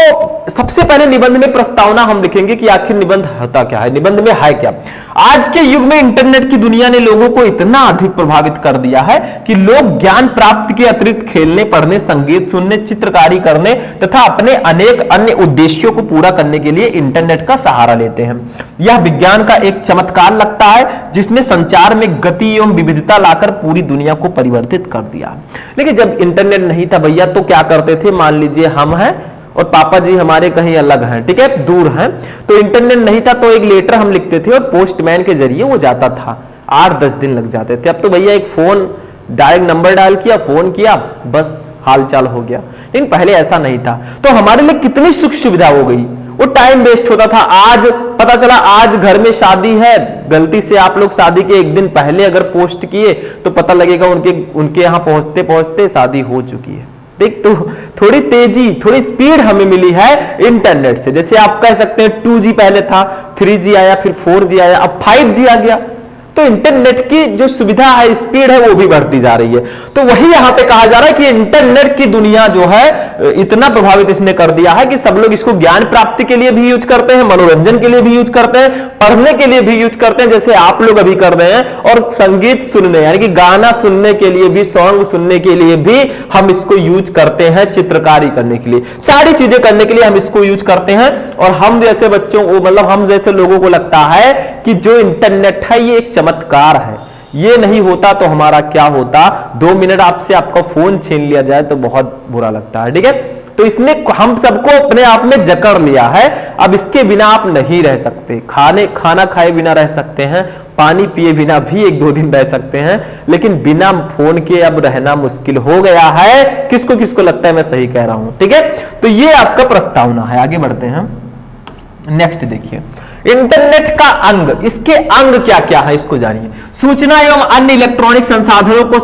सबसे पहले निबंध में प्रस्तावना हम लिखेंगे कि आखिर निबंध होता क्या है, निबंध में है क्या। आज के युग में इंटरनेट की दुनिया ने लोगों को इतना अधिक प्रभावित कर दिया है कि लोग ज्ञान प्राप्ति के अतिरिक्त खेलने, पढ़ने, संगीत सुनने, चित्रकारी करने तथा अपने अनेक अन्य उद्देश्यों को पूरा करने के लिए इंटरनेट का सहारा लेते हैं। यह विज्ञान का एक चमत्कार लगता है जिसने संचार में गति एवं विविधता लाकर पूरी दुनिया को परिवर्तित कर दिया। लेकिन जब इंटरनेट नहीं था भैया तो क्या करते थे, मान लीजिए हम हैं और पापा जी हमारे कहीं अलग हैं, ठीक है, दूर हैं, तो इंटरनेट नहीं था तो एक लेटर हम लिखते थे और पोस्टमैन के जरिए वो जाता था, 8-10 दिन लग जाते थे। अब तो भैया एक फोन, डायरेक्ट नंबर डायल किया, फोन किया, बस हालचाल हो गया। लेकिन पहले ऐसा नहीं था, तो हमारे लिए कितनी सुख सुविधा हो गई। वो टाइम वेस्ट होता था, आज पता चला आज घर में शादी है, गलती से आप लोग शादी के एक दिन पहले अगर पोस्ट किए तो पता लगेगा उनके यहाँ पहुंचते पहुंचते शादी हो चुकी है। देख तो थोड़ी तेजी, थोड़ी स्पीड हमें मिली है इंटरनेट से। जैसे आप कह सकते हैं 2G पहले था, 3G आया, फिर 4G आया, अब 5G आ गया। तो इंटरनेट की जो सुविधा है, स्पीड है, वो भी बढ़ती जा रही है। तो वही यहां पे कहा जा रहा है कि इंटरनेट की दुनिया जो है इतना प्रभावित इसने कर दिया है कि सब लोग इसको ज्ञान प्राप्ति के लिए भी यूज करते हैं, मनोरंजन के लिए भी यूज करते हैं, पढ़ने के लिए भी यूज करते हैं, जैसे आप लोग अभी कर रहे हैं, और संगीत सुनने यानी कि गाना सुनने के लिए भी, सॉन्ग सुनने के लिए भी हम इसको यूज करते हैं, चित्रकारी करने के लिए, सारी चीजें करने के लिए हम इसको यूज करते हैं। और हम जैसे बच्चों को, मतलब हम जैसे लोगों को लगता है कि जो इंटरनेट है ये एक चमत्कार है, ये नहीं होता तो हमारा क्या होता, 2 मिनट आपसे आपका फोन छीन लिया जाए तो बहुत बुरा लगता है, ठीक है। तो इसने हम सबको अपने आप में जकड़ लिया है। अब इसके बिना आप नहीं रह सकते, खाना खाए बिना रह सकते हैं, पानी पिए बिना भी 1-2 दिन रह सकते हैं, लेकिन बिना फोन के अब रहना मुश्किल हो गया है। किसको किसको लगता है मैं सही कह रहा हूं, ठीक है। तो ये आपका प्रस्तावना है। आगे बढ़ते हैं, नेक्स्ट देखिए इंटरनेट का अंग, इसके अंग क्या क्या है इसको जानिए। सूचना एवं अन्य इलेक्ट्रॉनिक संसाधनों को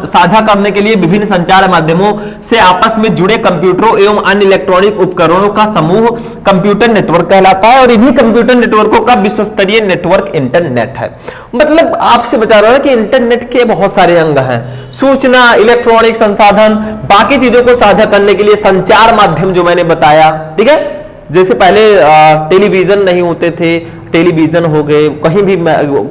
साझा करने के लिए विभिन्न संचार माध्यमों से आपस में जुड़े कंप्यूटरों एवं अन्य इलेक्ट्रॉनिक उपकरणों का समूह कंप्यूटर नेटवर्क कहलाता है, और इन्हीं कंप्यूटर नेटवर्कों का विश्व स्तरीय नेटवर्क इंटरनेट है। मतलब आपसे बता रहा है कि इंटरनेट के बहुत सारे अंग हैं, सूचना, इलेक्ट्रॉनिक संसाधन, बाकी चीजों को साझा करने के लिए संचार माध्यम जो मैंने बताया, ठीक है। जैसे पहले टेलीविजन नहीं होते थे, टेलीविजन हो गए, कहीं भी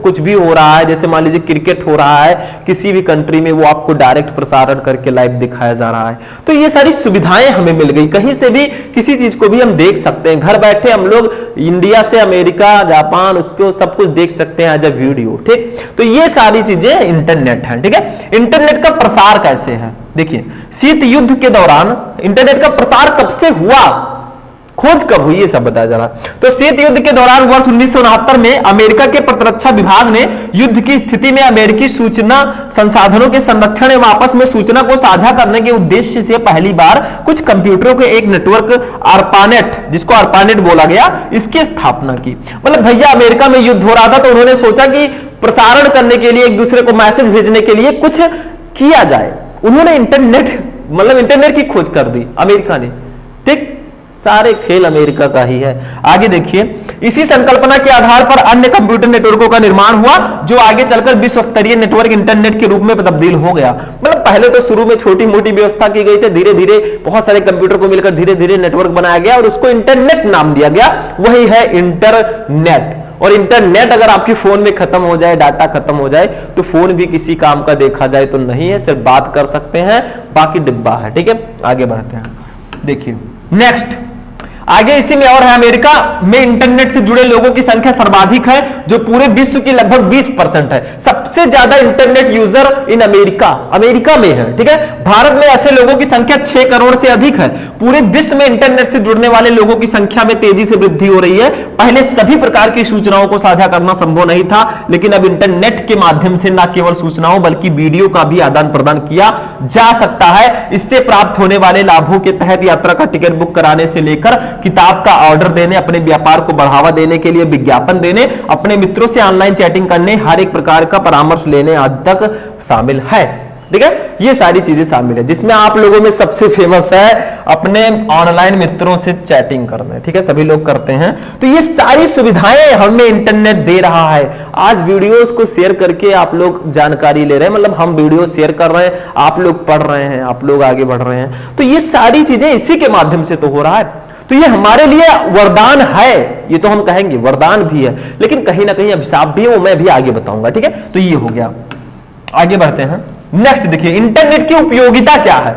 कुछ भी हो रहा है, जैसे मान लीजिए क्रिकेट हो रहा है किसी भी कंट्री में, वो आपको डायरेक्ट प्रसारण करके लाइव दिखाया जा रहा है। तो ये सारी सुविधाएं हमें मिल गई, कहीं से भी किसी चीज को भी हम देख सकते हैं, घर बैठे हम लोग इंडिया से अमेरिका, जापान, उसको सब कुछ देख सकते हैं एज अ वीडियो। ठीक, तो ये सारी चीजें इंटरनेट है। ठीक है, इंटरनेट का प्रसार कैसे है? देखिए, शीत युद्ध के दौरान इंटरनेट का प्रसार कब से हुआ, खोज कब हुई, ये सब बताया जा रहा है। तो शीत युद्ध के दौरान वर्ष 1969 में अमेरिका के प्रतिरक्षा विभाग ने युद्ध की स्थिति में अमेरिकी सूचना संसाधनों के संरक्षण एवं आपस में सूचना को साझा करने के उद्देश्य से पहली बार कुछ कंप्यूटरों के एक नेटवर्क ARPANET, जिसको ARPANET बोला गया, इसकी स्थापना की। मतलब भैया अमेरिका में युद्ध हो रहा था तो उन्होंने सोचा कि प्रसारण करने के लिए, एक दूसरे को मैसेज भेजने के लिए कुछ किया जाए, उन्होंने इंटरनेट की खोज कर दी अमेरिका ने। ठीक, सारे खेल अमेरिका का ही है। आगे देखिए, इसी संकल्पना के आधार पर अन्य कंप्यूटर नेटवर्कों का निर्माण हुआ, जो आगे चलकर विश्व स्तरीय नेटवर्क इंटरनेट के रूप में तब्दील हो गया। मतलब पहले तो शुरू में छोटी मोटी व्यवस्था की गई थी, धीरे धीरे बहुत सारे कंप्यूटर को मिलकर धीरे धीरे नेटवर्क बनाया गया और उसको इंटरनेट नाम दिया गया, वही है इंटरनेट। और इंटरनेट अगर आपके फोन में खत्म हो जाए, डाटा खत्म हो जाए, तो फोन भी किसी काम का देखा जाए तो नहीं है, सिर्फ बात कर सकते हैं, बाकी डिब्बा है। ठीक है, आगे बढ़ते हैं। देखिए नेक्स्ट, आगे इसी में और है, अमेरिका में इंटरनेट से जुड़े लोगों की संख्या सर्वाधिक है, जो पूरे विश्व की लगभग 20% है। सबसे ज्यादा इंटरनेट यूजर इन अमेरिका में है। ठीक है, भारत में ऐसे लोगों की संख्या 6 करोड़ से अधिक है। पूरे विश्व में इंटरनेट से जुड़ने वाले लोगों की संख्या में तेजी से वृद्धि हो रही है। पहले सभी प्रकार की सूचनाओं को साझा करना संभव नहीं था, लेकिन अब इंटरनेट के माध्यम से न केवल सूचनाओं बल्कि वीडियो का भी आदान प्रदान किया जा सकता है। इससे प्राप्त होने वाले लाभों के तहत यात्रा का टिकट बुक कराने से लेकर किताब का ऑर्डर देने, अपने व्यापार को बढ़ावा देने के लिए विज्ञापन देने, अपने मित्रों से ऑनलाइन चैटिंग करने, हर एक प्रकार का परामर्श लेने आदि तक शामिल है। ठीक है, ये सारी चीजें शामिल है, जिसमें आप लोगों में सबसे फेमस है अपने ऑनलाइन मित्रों से चैटिंग करना। ठीक है, सभी लोग करते हैं। तो ये सारी सुविधाएं हमें इंटरनेट दे रहा है। आज वीडियोस को शेयर करके आप लोग जानकारी ले रहे हैं, मतलब हम वीडियो शेयर कर रहे हैं, आप लोग पढ़ रहे हैं, आप लोग आगे बढ़ रहे हैं। तो ये सारी चीजें इसी के माध्यम से तो हो रहा है। तो ये हमारे लिए वरदान है, ये तो हम कहेंगे वरदान भी है, लेकिन कहीं ना कहीं अभिशाप भी है, वो मैं भी आगे बताऊंगा। ठीक है, तो ये हो गया। आगे बढ़ते हैं। नेक्स्ट देखिए, इंटरनेट की उपयोगिता क्या है,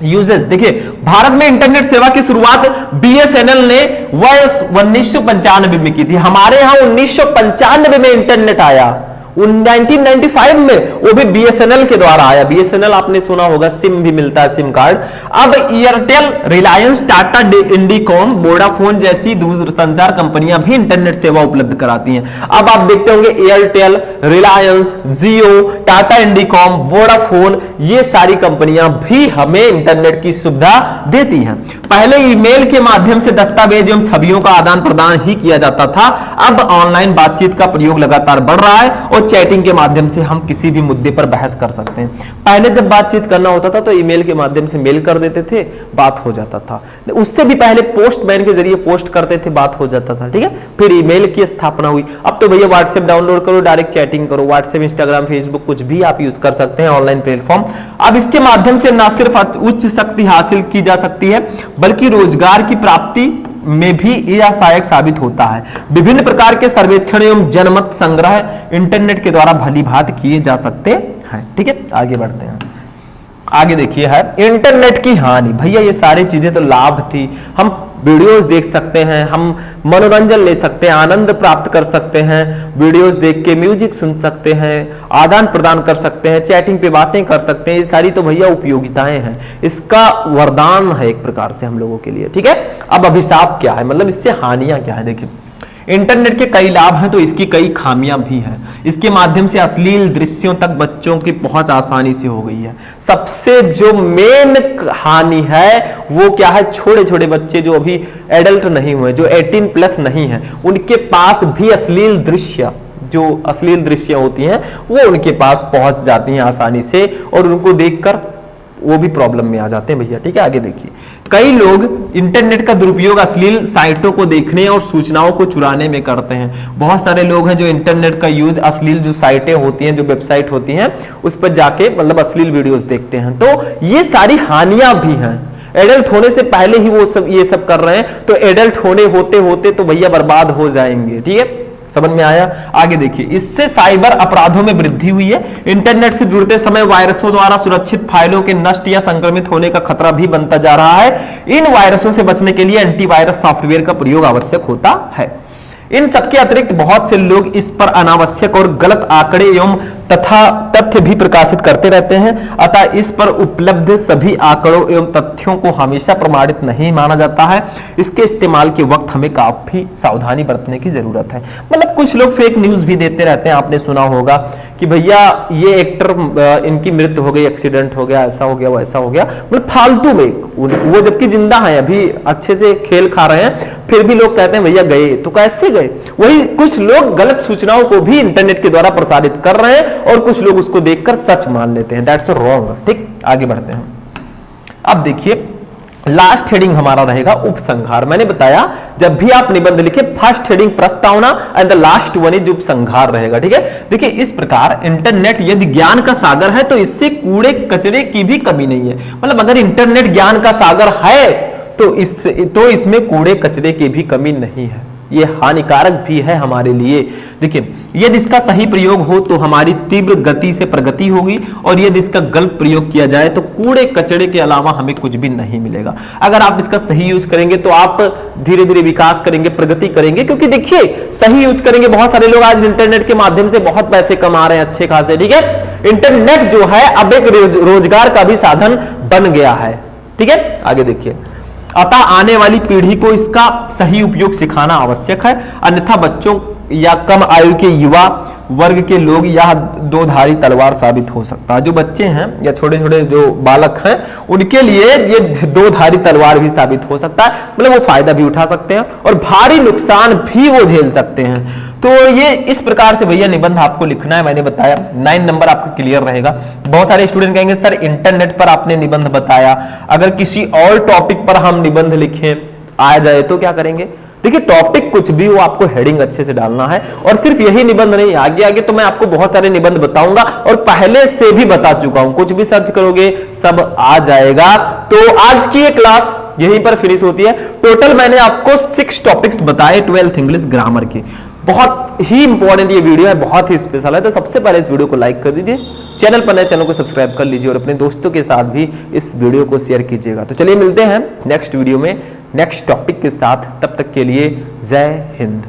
यूजेस। देखिए, भारत में इंटरनेट सेवा की शुरुआत BSNL ने वर्ष 1995 में की थी। हमारे यहां 1995 में इंटरनेट आया, 1995 में, वो भी BSNL के द्वारा आया। BSNL आपने सुना होगा, सिम भी मिलता है, सिम कार्ड। अब एयरटेल, रिलायंस, टाटा इंडिकॉम, वोडाफोन जैसी दूरसंचार कंपनियां भी इंटरनेट सेवा उपलब्ध कराती हैं। अब आप देखते होंगे एयरटेल, रिलायंस, जियो, टाटा इंडिकॉम, वोडाफोन, ये सारी कंपनियां भी हमें इंटरनेट की सुविधा देती हैं। पहले ईमेल के माध्यम से दस्तावेज एवं छवियों का आदान प्रदान ही किया जाता था। अब ऑनलाइन बातचीत का प्रयोग लगातार बढ़ रहा है और चैटिंग के माध्यम से हम किसी भी मुद्दे पर बहस कर सकते हैं। पहले जब बातचीत करना होता था तो ईमेल के माध्यम से मेल कर देते थे, बात हो जाता था। उससे भी पहले पोस्टमैन के जरिए पोस्ट करते थे, बात हो जाता था। ठीक है, फिर ईमेल की स्थापना हुई। अब तो भैया व्हाट्सएप डाउनलोड करो, डायरेक्ट चैटिंग करो, व्हाट्सएप, इंस्टाग्राम, फेसबुक, कुछ भी आप यूज कर सकते हैं, ऑनलाइन प्लेटफॉर्म। अब इसके माध्यम से न सिर्फ उच्च शक्ति हासिल की जा सकती है, बल्कि रोजगार की प्राप्ति में भी यह सहायक साबित होता है। विभिन्न प्रकार के सर्वेक्षण एवं जनमत संग्रह इंटरनेट के द्वारा भली भांति किए जा सकते हैं। ठीक है, आगे बढ़ते हैं। आगे देखिए है इंटरनेट की हानि। भैया ये सारी चीजें तो लाभ थी, हम वीडियोस देख सकते हैं, हम मनोरंजन ले सकते हैं, आनंद प्राप्त कर सकते हैं, वीडियोस देख के म्यूजिक सुन सकते हैं, आदान प्रदान कर सकते हैं, चैटिंग पे बातें कर सकते हैं। ये सारी तो भैया उपयोगिताएं हैं, इसका वरदान है एक प्रकार से हम लोगों के लिए। ठीक है, अब अभिशाप क्या है, मतलब इससे हानियां क्या है। देखिए, इंटरनेट के कई लाभ हैं तो इसकी कई खामियां भी हैं। इसके माध्यम से अश्लील दृश्यों तक बच्चों की पहुंच आसानी से हो गई है। सबसे जो मेन हानि है वो क्या है, छोटे छोटे बच्चे जो अभी एडल्ट नहीं हुए, जो 18+ नहीं है, उनके पास भी अश्लील दृश्य होती हैं, वो उनके पास पहुंच जाती हैं आसानी से और उनको देखकर वो भी प्रॉब्लम में आ जाते हैं भैया। ठीक है, आगे देखिए, कई लोग इंटरनेट का दुरुपयोग अश्लील साइटों को देखने और सूचनाओं को चुराने में करते हैं। बहुत सारे लोग हैं जो इंटरनेट का यूज अश्लील जो साइटें होती हैं, जो वेबसाइट होती हैं, उस पर जाके मतलब अश्लील वीडियोस देखते हैं। तो ये सारी हानियां भी हैं। एडल्ट होने से पहले ही वो सब ये सब कर रहे हैं, तो एडल्ट होने होते होते तो भैया बर्बाद हो जाएंगे। ठीक है, समझ में आया? आगे देखिए, इससे साइबर अपराधों में वृद्धि हुई है। इंटरनेट से जुड़ते समय वायरसों द्वारा सुरक्षित फाइलों के नष्ट या संक्रमित होने का खतरा भी बनता जा रहा है। इन वायरसों से बचने के लिए एंटीवायरस सॉफ्टवेयर का प्रयोग आवश्यक होता है। इन सबके अतिरिक्त बहुत से लोग इस पर अनावश्यक और गलत आंकड़े एवं तथा तथ्य भी प्रकाशित करते रहते हैं। अतः इस पर उपलब्ध सभी आंकड़ों एवं तथ्यों को हमेशा प्रमाणित नहीं माना जाता है। इसके इस्तेमाल के वक्त हमें काफी सावधानी बरतने की जरूरत है। मतलब कुछ लोग फेक न्यूज भी देते रहते हैं। आपने सुना होगा कि भैया ये एक्टर इनकी मृत्यु हो गई, एक्सीडेंट हो गया, ऐसा हो गया, वैसा हो गया, मतलब फालतू में। वो जबकि जिंदा है, अभी अच्छे से खेल खा रहे हैं, फिर भी लोग कहते हैं भैया गए, तो कैसे गए? वही कुछ लोग गलत सूचनाओं को भी इंटरनेट के द्वारा प्रसारित कर रहे हैं और कुछ लोग उसको देखकर सच मान लेते हैं। That's wrong. ठीक, आगे बढ़ते हैं। अब देखिए, लास्ट हेडिंग हमारा रहेगा उपसंहार। मैंने बताया जब भी आप निबंध लिखे, फर्स्ट हेडिंग प्रस्तावना and the last one is उपसंहार रहेगा। ठीक है, देखिए इस प्रकार इंटरनेट यदि ज्ञान का सागर है तो इससे कूड़े कचरे की भी कमी नहीं है। मतलब अगर इंटरनेट ज्ञान का सागर है तो इसमें कूड़े कचरे की भी कमी नहीं है। ये हानिकारक भी है हमारे लिए। देखिए, यदि इसका सही प्रयोग हो तो हमारी तीव्र गति से प्रगति होगी, और यदि इसका गलत प्रयोग किया जाए तो कूड़े कचरे के अलावा हमें कुछ भी नहीं मिलेगा। अगर आप इसका सही यूज करेंगे तो आप धीरे धीरे विकास करेंगे, प्रगति करेंगे। क्योंकि देखिए, सही यूज करेंगे, बहुत सारे लोग आज इंटरनेट के माध्यम से बहुत पैसे कमा रहे हैं अच्छे खासे। ठीक है, इंटरनेट जो है अब एक रोजगार का भी साधन बन गया है। ठीक है, आगे देखिए, अतः आने वाली पीढ़ी को इसका सही उपयोग सिखाना आवश्यक है, अन्यथा बच्चों या कम आयु के युवा वर्ग के लोग यह दो धारी तलवार साबित हो सकता है। जो बच्चे हैं या छोटे छोटे जो बालक हैं, उनके लिए ये दो धारी तलवार भी साबित हो सकता है। मतलब वो फायदा भी उठा सकते हैं और भारी नुकसान भी वो झेल सकते हैं। तो ये इस प्रकार से भैया निबंध आपको लिखना है। मैंने बताया 9 नंबर आपका क्लियर रहेगा। बहुत सारे स्टूडेंट कहेंगे सर इंटरनेट पर आपने निबंध बताया, अगर किसी और टॉपिक पर हम निबंध लिखें आ जाए तो क्या करेंगे? देखिए, टॉपिक कुछ भी हो, आपको हेडिंग अच्छे से डालना है। और सिर्फ यही निबंध नहीं, आगे आगे तो मैं आपको बहुत सारे निबंध बताऊंगा और पहले से भी बता चुका हूं। कुछ भी सर्च करोगे सब आ जाएगा। तो आज की ये क्लास यहीं पर फिनिश होती है। टोटल मैंने आपको 6 टॉपिक्स बताए 12th इंग्लिश ग्रामर के। बहुत ही इंपॉर्टेंट ये वीडियो है, बहुत ही स्पेशल है। तो सबसे पहले इस वीडियो को लाइक कर दीजिए, चैनल पर नए चैनल को सब्सक्राइब कर लीजिए और अपने दोस्तों के साथ भी इस वीडियो को शेयर कीजिएगा। तो चलिए मिलते हैं नेक्स्ट वीडियो में नेक्स्ट टॉपिक के साथ। तब तक के लिए जय हिंद।